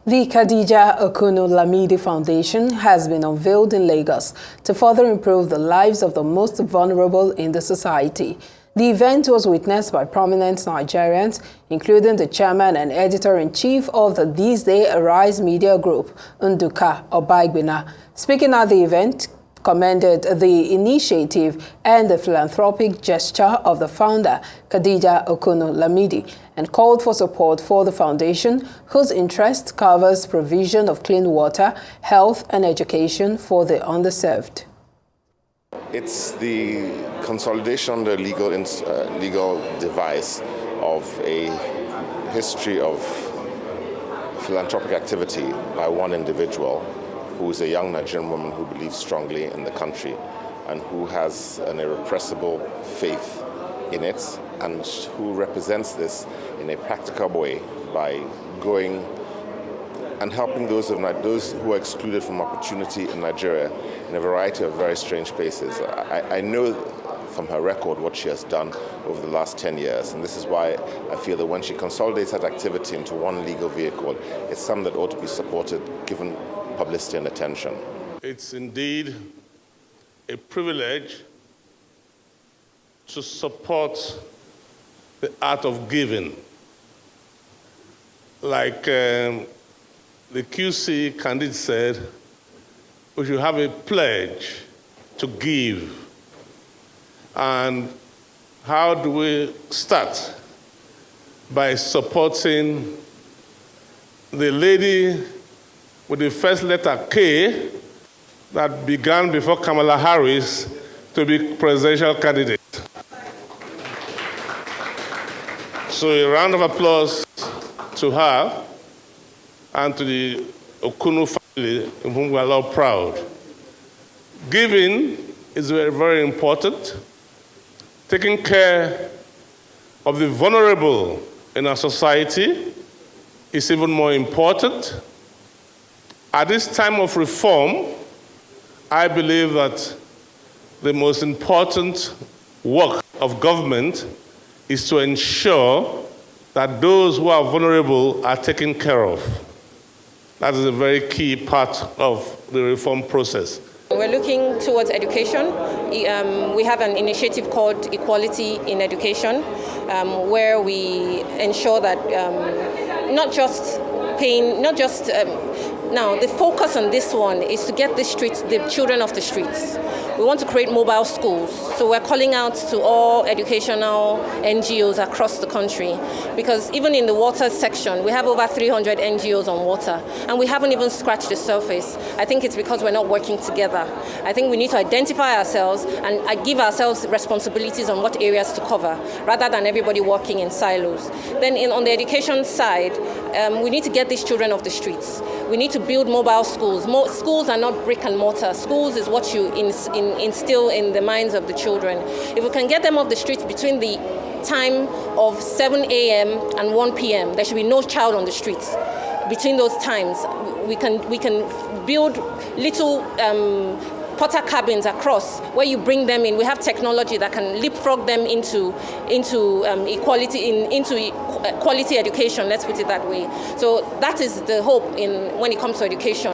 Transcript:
The Khadijah Okunnu Lamidi Foundation has been unveiled in Lagos to further improve the lives of the most vulnerable in the society. The event was witnessed by prominent Nigerians, including the chairman and editor-in-chief of the These Days Arise Media Group, Nduka Obaigbena. Speaking at the event, commended the initiative and the philanthropic gesture of the founder, Khadijah Okunnu Lamidi, and called for support for the foundation, whose interest covers provision of clean water, health, and education for the underserved. It's the consolidation, the legal device of a history of philanthropic activity by one individual who is a young Nigerian woman who believes strongly in the country and who has an irrepressible faith in it, and who represents this in a practical way by going and helping those who are excluded from opportunity in Nigeria in a variety of very strange places. I know from her record what she has done over the last 10 years, and this is why I feel that when she consolidates that activity into one legal vehicle, it's something that ought to be supported given publicity and attention. It's indeed a privilege to support the art of giving. Like the QC candidate said, we should have a pledge to give. And how do we start? By supporting the lady with the first letter K that began before Kamala Harris to be presidential candidate. So a round of applause to her and to the Okunnu family, in whom we are all proud. Giving is very, very important. Taking care of the vulnerable in our society is even more important. At this time of reform, I believe that the most important work of government is to ensure that those who are vulnerable are taken care of. That is a very key part of the reform process. We're looking towards education. We have an initiative called Equality in Education, where we ensure that now, the focus on this one is to get the children off the streets. We want to create mobile schools. So we're calling out to all educational NGOs across the country, because even in the water section, we have over 300 NGOs on water, and we haven't even scratched the surface. I think it's because we're not working together. I think we need to identify ourselves and give ourselves responsibilities on what areas to cover, rather than everybody working in silos. Then on the education side, we need to get these children off the streets. We need to build mobile schools. Schools are not brick and mortar. Schools is what you instill in the minds of the children. If we can get them off the streets between the time of 7 a.m. and 1 p.m., there should be no child on the streets. Between those times, we can build little porter cabins across where you bring them in. We have technology that can leapfrog them into quality education. Let's put it that way. So that is the hope when it comes to education.